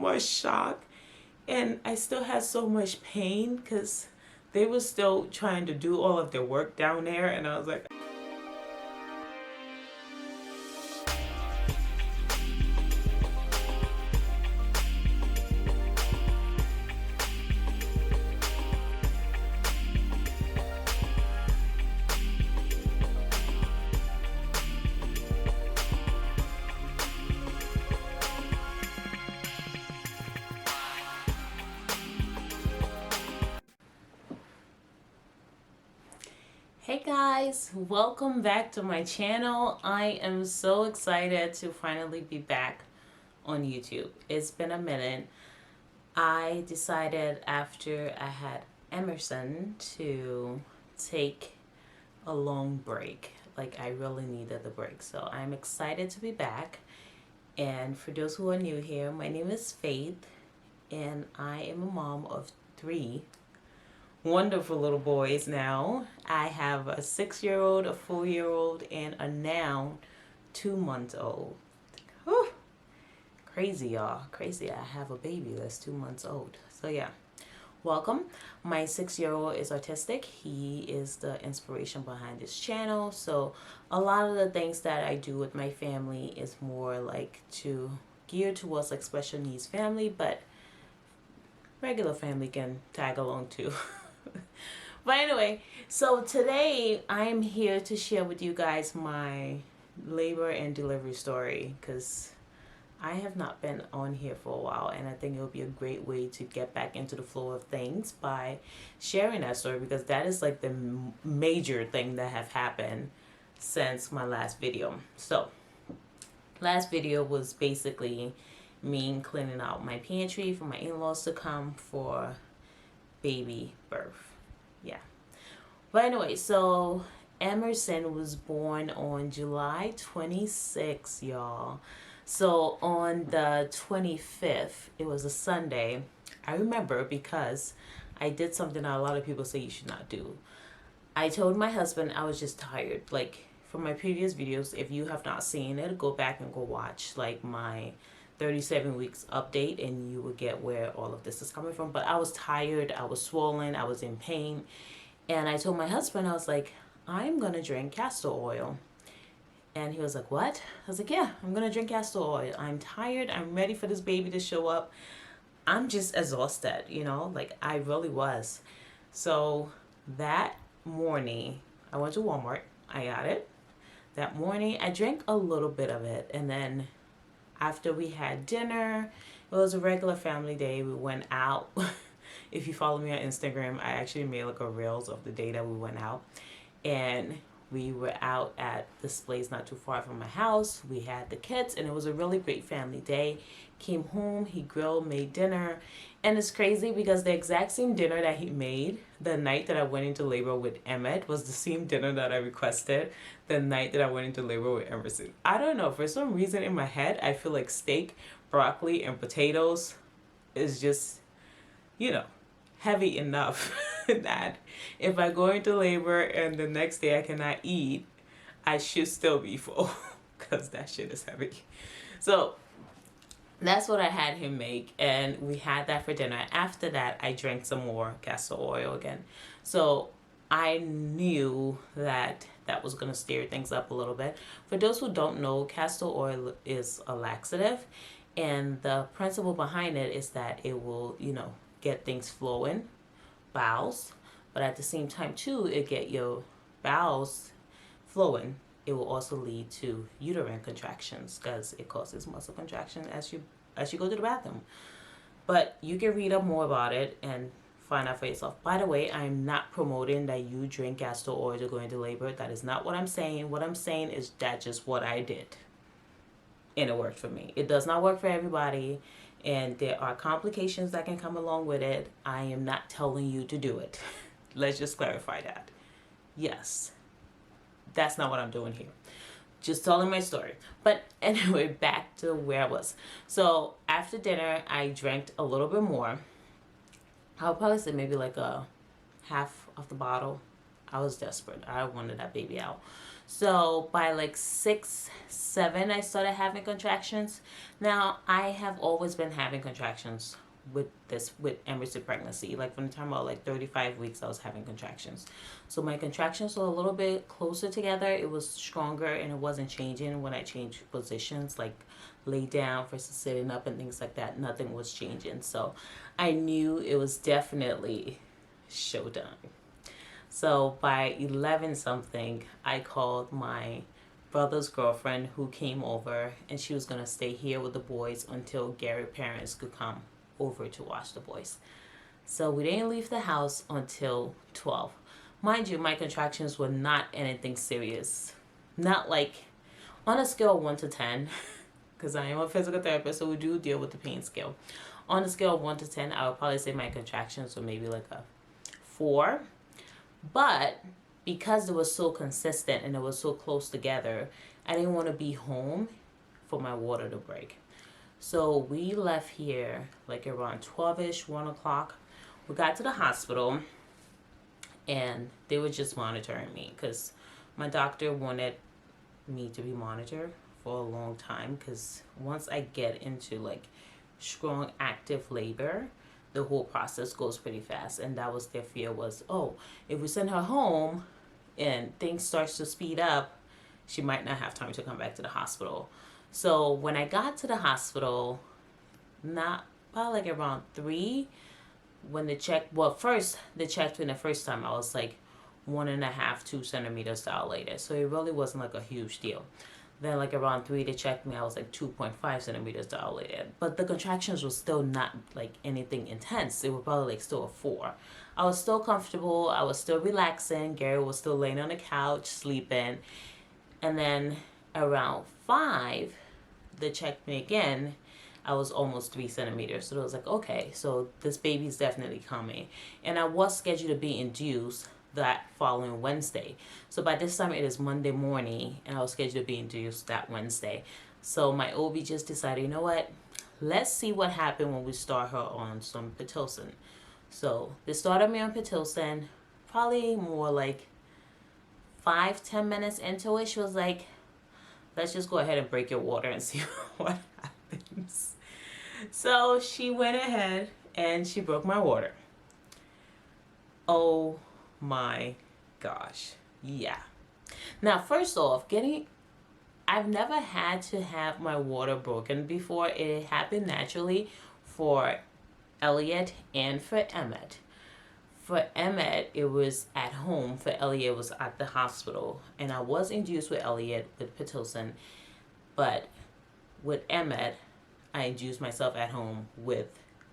much shock, and I still had so much pain because they were still trying to do all of their work down there, and I was like, hey guys, welcome back to my channel. I am so excited to finally be back on YouTube. It's been a minute. I decided after I had Emerson to take a long break. Like, I really needed the break. So I'm excited to be back. And for those who are new here, my name is Faith, and I am a mom of 3 wonderful little boys now. I have a 6-year-old, a 4-year-old, and a now 2-month-old. Whew. Crazy, y'all. Crazy. I have a baby that's 2 months old. So yeah, welcome. My 6-year-old is autistic. He is the inspiration behind this channel. So a lot of the things that I do with my family is more like geared towards like special needs family, but regular family can tag along too. But anyway, so today I'm here to share with you guys my labor and delivery story, because I have not been on here for a while, and I think it would be a great way to get back into the flow of things by sharing that story, because that is like the major thing that have happened since my last video. So last video was basically me cleaning out my pantry for my in-laws to come for baby birth. Yeah. But anyway, so Emerson was born on July 26th, y'all. So on the 25th, it was a Sunday. I remember because I did something that a lot of people say you should not do. I told my husband I was just tired. Like, from my previous videos, if you have not seen it, go back and go watch like my 37 weeks update, and you will get where all of this is coming from. But I was tired, I was swollen, I was in pain, and I told my husband, I was like, I'm gonna drink castor oil. And he was like, what? I was like, yeah, I'm gonna drink castor oil. I'm tired, I'm ready for this baby to show up. I'm just exhausted, you know, like I really was. So that morning I went to Walmart, I got it. That morning I drank a little bit of it, and then after we had dinner, it was a regular family day. We went out. If you follow me on Instagram, I actually made like a reels of the day that we went out. And we were out at this place not too far from my house. We had the kids, and it was a really great family day. Came home, he grilled, made dinner. And it's crazy because the exact same dinner that he made the night that I went into labor with Emmett was the same dinner that I requested the night that I went into labor with Emerson. I don't know, for some reason in my head, I feel like steak, broccoli, and potatoes is just, you know, heavy enough that if I go into labor and the next day I cannot eat, I should still be full, because that shit is heavy. So that's what I had him make, and we had that for dinner. After that, I drank some more castor oil again. So I knew that that was going to stir things up a little bit. For those who don't know, castor oil is a laxative, and the principle behind it is that it will, you know, get things flowing, bowels, but at the same time too, it get your bowels flowing. It will also lead to uterine contractions, because it causes muscle contraction as you go to the bathroom. But you can read up more about it and find out for yourself. By the way, I'm not promoting that you drink castor oil to go into labor. That is not what I'm saying. What I'm saying is that's just what I did, and it worked for me. It does not work for everybody, and there are complications that can come along with it. I am not telling you to do it. Let's just clarify that. Yes, that's not what I'm doing here. Just telling my story. But anyway, back to where I was. So after dinner, I drank a little bit more. I'll probably say maybe like a half of the bottle. I was desperate. I wanted that baby out. So by like 6, 7, I started having contractions. Now I have always been having contractions with emergency pregnancy. Like from the time I was like 35 weeks, I was having contractions. So my contractions were a little bit closer together. It was stronger and it wasn't changing when I changed positions, like lay down versus sitting up and things like that. Nothing was changing. So I knew it was definitely showtime. So by 11 something, I called my brother's girlfriend who came over, and she was going to stay here with the boys until Gary's parents could come over to watch the boys. So we didn't leave the house until 12. Mind you, my contractions were not anything serious. Not like on a scale of 1 to 10, because I am a physical therapist, so we do deal with the pain scale. On a scale of 1 to 10, I would probably say my contractions were maybe like a 4. But because it was so consistent and it was so close together, I didn't want to be home for my water to break. So we left here like around 12ish, 1 o'clock. We got to the hospital and they were just monitoring me because my doctor wanted me to be monitored for a long time, because once I get into like strong active labor, the whole process goes pretty fast. And that was their fear, was, oh, if we send her home and things starts to speed up, she might not have time to come back to the hospital. So when I got to the hospital, not about like around 3, when the check, well, first they checked me the first time, I was like 1.5, 2 centimeters dilated. So it really wasn't like a huge deal. Then like around 3, they checked me, I was like 2.5 centimeters dilated. But the contractions were still not like anything intense. They were probably like still a 4. I was still comfortable. I was still relaxing. Gary was still laying on the couch, sleeping. And then around 5, they checked me again. I was almost 3 centimeters. So it was like, okay, so this baby's definitely coming. And I was scheduled to be induced that following Wednesday. So by this time it is Monday morning and I was scheduled to be induced that Wednesday. So my OB just decided, you know what, let's see what happened when we start her on some Pitocin. So they started me on Pitocin probably more like 5-10 minutes into it. She was like, let's just go ahead and break your water and see what happens. So she went ahead and she broke my water. Oh my gosh. Yeah. Now, first off, I've never had to have my water broken before. It happened naturally for Elliot and for Emmett. For Emmett, it was at home. For Elliot, it was at the hospital. And I was induced with Elliot with Pitocin. But with Emmett, I induced myself at home with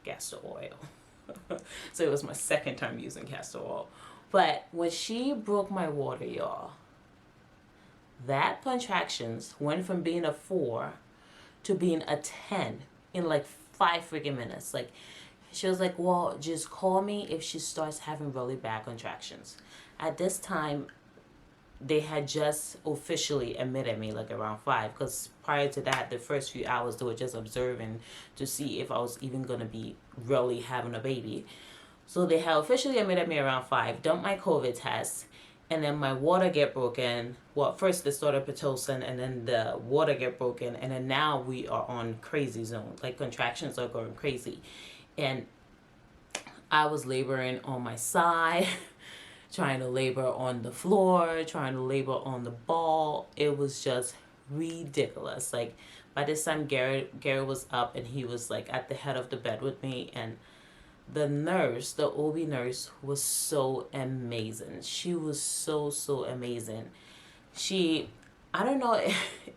castor oil. So it was my second time using castor oil. But when she broke my water, y'all, that contractions went from being a 4 to being a 10 in like 5 freaking minutes. Like, she was like, well, just call me if she starts having really bad contractions. At this time, they had just officially admitted me like around 5, because prior to that, the first few hours, they were just observing to see if I was even going to be really having a baby. So they had officially admitted me around 5, dumped my COVID test, and then my water get broken. Well, first they started Pitocin, and then the water get broken, and then now we are on crazy zone. Like, contractions are going crazy. And I was laboring on my side, trying to labor on the floor, trying to labor on the ball. It was just ridiculous. Like, by this time, Gary was up, and he was like at the head of the bed with me, and the nurse, the OB nurse, was so amazing. She was so amazing. I don't know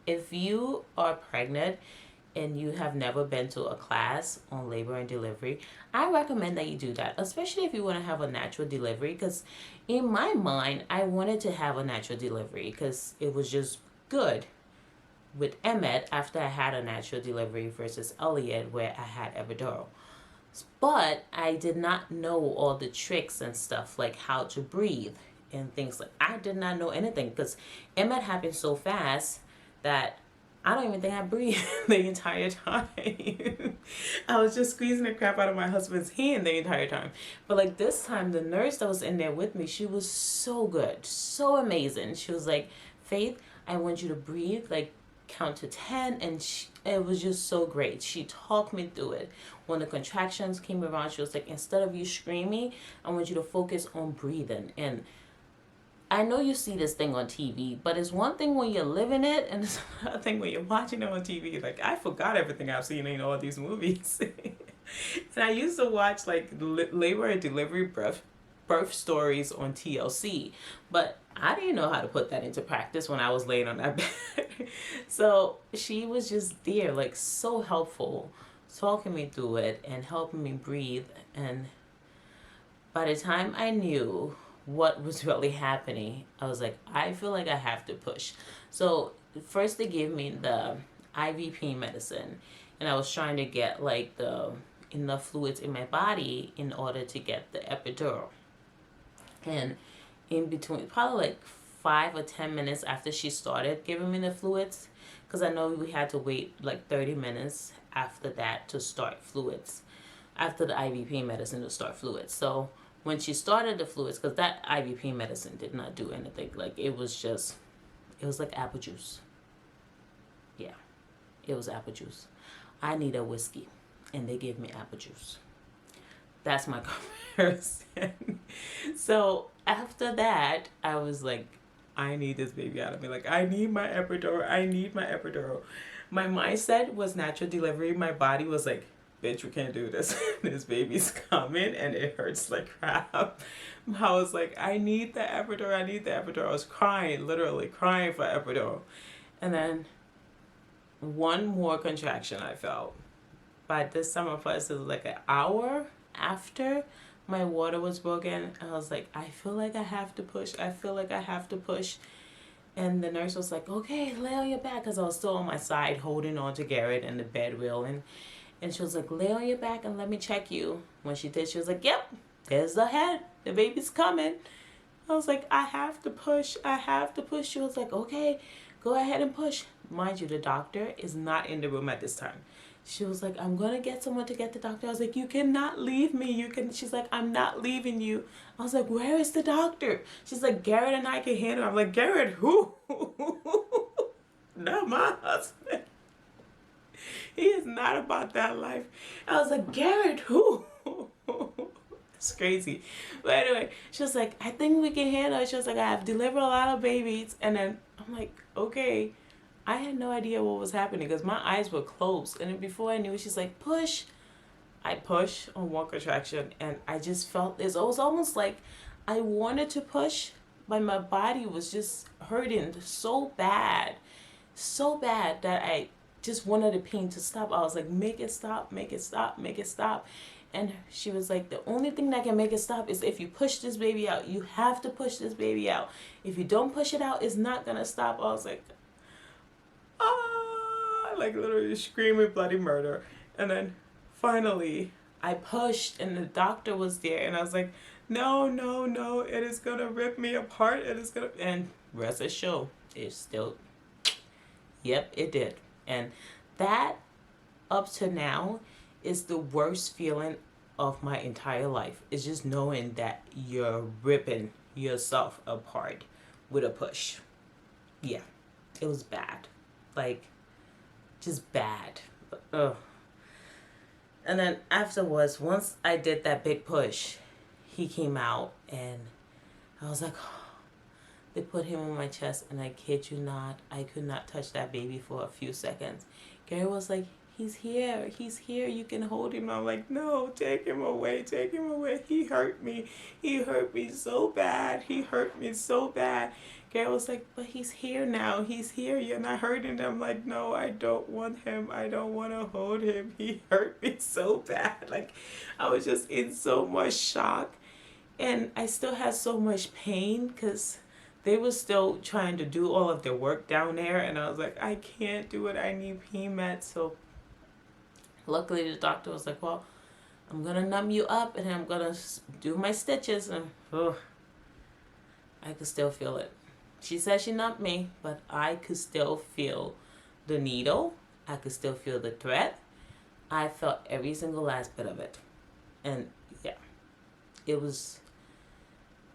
if you are pregnant and you have never been to a class on labor and delivery, I recommend that you do that, especially if you want to have a natural delivery, because in my mind, I wanted to have a natural delivery because it was just good with Emmett after I had a natural delivery versus Elliot where I had epidural. But I did not know all the tricks and stuff, like how to breathe and things. Like, I did not know anything because Emmett happened so fast that I don't even think I breathed the entire time. I was just squeezing the crap out of my husband's hand the entire time. But like this time, the nurse that was in there with me, she was so good, so amazing. She was like, Faith, I want you to breathe, like count to 10. And it was just so great. She talked me through it. When the contractions came around, she was like, instead of you screaming, I want you to focus on breathing. And I know you see this thing on TV, but it's one thing when you're living it, and it's another thing when you're watching it on TV. Like, I forgot everything I've seen in all these movies. And I used to watch, like, labor and delivery birth stories on TLC, but I didn't know how to put that into practice when I was laying on that bed. So she was just there, like, so helpful, talking me through it and helping me breathe. And by the time I knew what was really happening, I was like, I feel like I have to push. So first they gave me the IV pain medicine, and I was trying to get like the enough fluids in my body in order to get the epidural. And in between, probably like 5 or 10 minutes after she started giving me the fluids, because I know we had to wait like 30 minutes after that to start fluids, after the IV pain medicine to start fluids. So when she started the fluids, because that IV pain medicine did not do anything, like it was like apple juice. Yeah, it was apple juice. I need a whiskey, and they gave me apple juice. That's my comparison. So after that, I was like, I need this baby out of me. Like, I need my epidural. I need my epidural. My mindset was natural delivery. My body was like, bitch, we can't do this. This baby's coming and it hurts like crap. I was like, I need the epidural. I need the epidural. I was crying, literally crying for epidural. And then one more contraction I felt. By this time, it was like an hour after my water was broken. I was like, I feel like I have to push. I feel like I have to push. And the nurse was like, okay, lay on your back, because I was still on my side holding on to Garrett and the bed wheel. And she was like, lay on your back and let me check you. When she did, she was like, yep, there's the head. The baby's coming. I was like, I have to push. I have to push. She was like, okay, go ahead and push. Mind you, the doctor is not in the room at this time. She was like, I'm going to get someone to get the doctor. I was like, you cannot leave me. She's like, I'm not leaving you. I was like, where is the doctor? She's like, Garrett and I can handle it. I'm like, Garrett, who? Not my husband. He is not about that life. I was like, Garrett, who? It's crazy. But anyway, she was like, I think we can handle it. She was like, I have delivered a lot of babies. And then I'm like, okay. I had no idea what was happening because my eyes were closed. And then before I knew it, she's like, push. I push on one contraction, and I just felt it was almost like I wanted to push, but my body was just hurting so bad that I just wanted the pain to stop. I was like, make it stop, make it stop, make it stop. And she was like, the only thing that can make it stop is if you push this baby out. You have to push this baby out. If you don't push it out, it's not going to stop. I was like, like literally screaming bloody murder. And then finally I pushed, and the doctor was there, and I was like, no, no, no, it is gonna rip me apart. It is gonna, and rest assured, it still, yep, it did. And that up to now is the worst feeling of my entire life. It's just knowing that you're ripping yourself apart with a push. Yeah, it was bad. Like, just bad. Ugh. And then afterwards, once I did that big push, he came out, and I was like, oh. They put him on my chest, and I kid you not, I could not touch that baby for a few seconds. Gary was like, he's here, you can hold him. I'm like, no, take him away, he hurt me so bad, Gary was like, but he's here now, you're not hurting him. I'm like, no, I don't want him, I don't want to hold him, he hurt me so bad. Like, I was just in so much shock, and I still had so much pain because they were still trying to do all of their work down there, and I was like, I can't do it, I need PMED. So luckily the doctor was like, well, I'm gonna numb you up and I'm gonna do my stitches. And I could still feel it. She said she numbed me, but I could still feel the needle. I could still feel the thread. I felt every single last bit of it. And yeah, it was,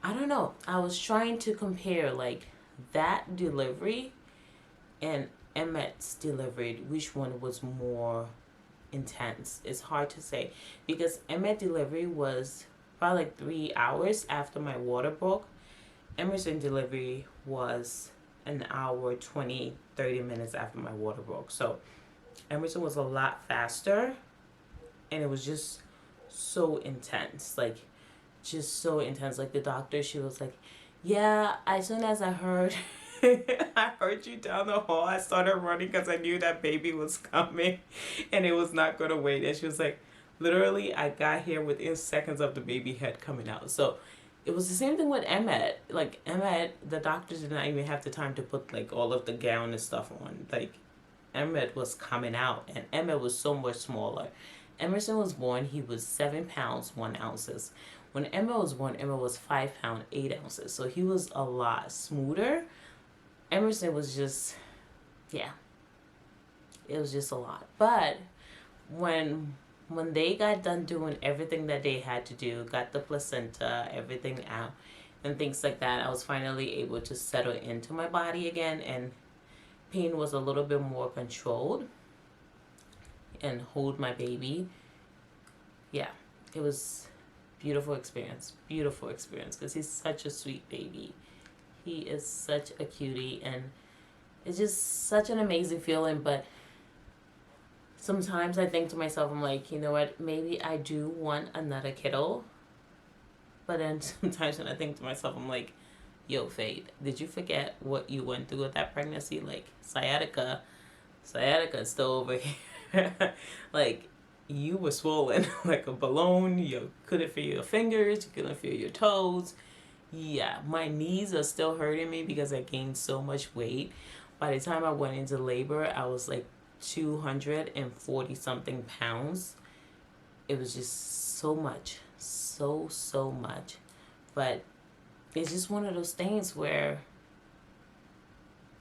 I don't know. I was trying to compare like that delivery and Emmett's delivery, which one was more intense. It's hard to say because Emmett delivery was probably like 3 hours after my water broke. Emerson delivery was an hour 20-30 minutes after my water broke. So Emerson was a lot faster, and it was just so intense, like just so intense. Like the doctor, she was like, yeah, as soon as I heard I heard you down the hall, I started running because I knew that baby was coming and it was not going to wait. And she was like, literally, I got here within seconds of the baby head coming out. So it was the same thing with Emmett. Like Emmett, the doctors did not even have the time to put like all of the gown and stuff on. Like Emmett was coming out, and Emmett was so much smaller. Emerson was born, he was 7 pounds 1 ounces. When Emmett was born, Emmett was 5 pounds 8 ounces. So he was a lot smoother. Emerson was just, yeah, it was just a lot. But when they got done doing everything that they had to do, got the placenta, everything out, and things like that, I was finally able to settle into my body again, and pain was a little bit more controlled, and hold my baby. Yeah, it was beautiful experience, because he's such a sweet baby. He is such a cutie, and it's just such an amazing feeling. But sometimes I think to myself, I'm like, you know what, maybe I do want another kiddo. But then sometimes when I think to myself, I'm like, yo, Fade, did you forget what you went through with that pregnancy? Like, sciatica is still over here. Like, you were swollen like a balloon. You couldn't feel your fingers. You couldn't feel your toes. Yeah, my knees are still hurting me because I gained so much weight. By the time I went into labor, I was like 240 something pounds. It was just so much, so much. But it's just one of those things where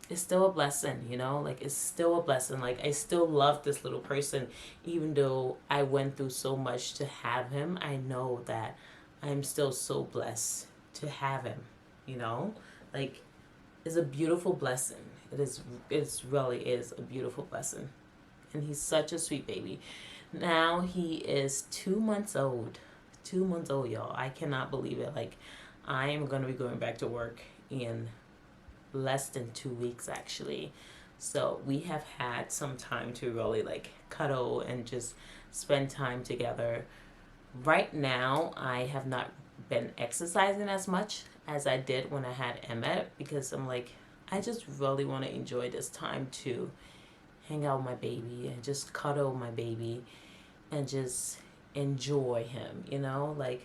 it's still a blessing, you know? Like, it's still a blessing. Like, I still love this little person. Even though I went through so much to have him, I know that I'm still so blessed to have him, you know? Like, it's a beautiful blessing. It really is a beautiful blessing. And he's such a sweet baby. Now he is 2 months old. 2 months old, y'all. I cannot believe it. Like, I am going to be going back to work in less than 2 weeks, actually. So we have had some time to really like cuddle and just spend time together. Right now, I have not been exercising as much as I did when I had Emmett, because I'm like, I just really want to enjoy this time to hang out with my baby and just cuddle my baby and just enjoy him, you know? Like,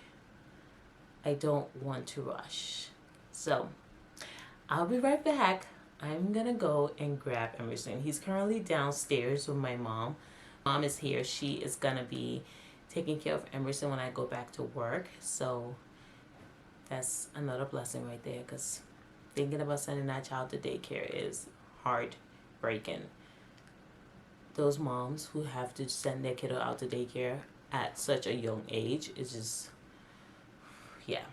I don't want to rush. So I'll be right back. I'm gonna go and grab Emerson. He's currently downstairs with my mom. Mom is here. She is gonna be taking care of Emerson when I go back to work. So that's another blessing right there, because thinking about sending that child to daycare is heartbreaking. Those moms who have to send their kiddo out to daycare at such a young age is just, yeah,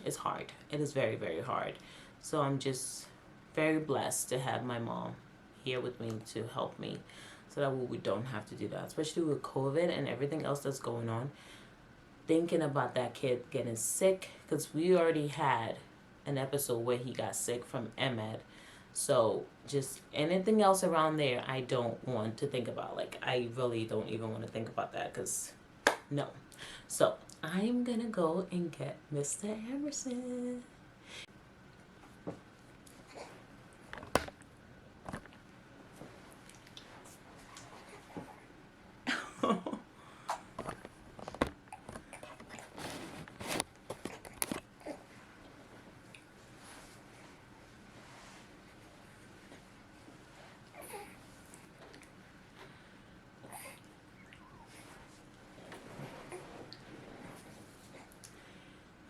it's hard. It is very, very hard. So I'm just very blessed to have my mom here with me to help me, so that we don't have to do that, especially with COVID and everything else that's going on. Thinking about that kid getting sick, because we already had an episode where he got sick from Emmett. So just anything else around there, I don't want to think about. Like, I really don't even want to think about that, because no. So I'm gonna go and get Mr. Emerson.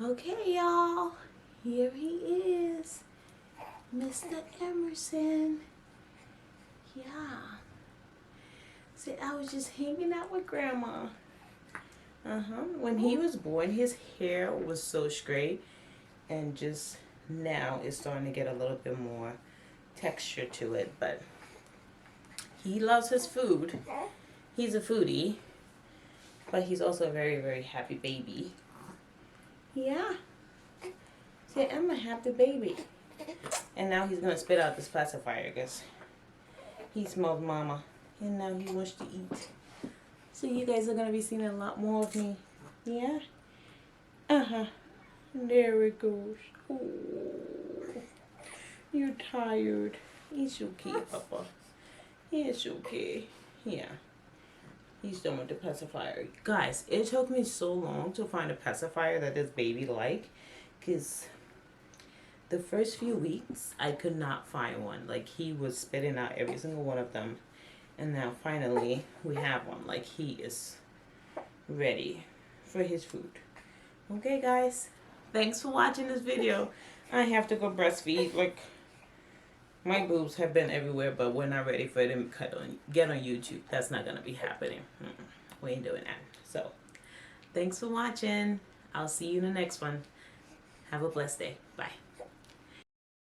Okay, y'all, here he is, Mr. Emerson. Yeah. See, I was just hanging out with Grandma. When he was born, his hair was so straight, and just now it's starting to get a little bit more texture to it. But he loves his food. He's a foodie, but he's also a very, very happy baby. Yeah. See, I'm a happy baby. And now he's gonna spit out this pacifier because he smelled Mama, and now he wants to eat. So you guys are gonna be seeing a lot more of me. Yeah. There it goes. Oh, you're tired. It's okay, Papa. It's okay. Yeah. He's done with the pacifier. Guys, it took me so long to find a pacifier that this baby like, because the first few weeks I could not find one. Like, he was spitting out every single one of them. And now finally we have one. Like, he is ready for his food. Okay, guys. Thanks for watching this video. I have to go breastfeed. Like, my boobs have been everywhere, but we're not ready for them to get on YouTube. That's not going to be happening. We ain't doing that. So, thanks for watching. I'll see you in the next one. Have a blessed day. Bye.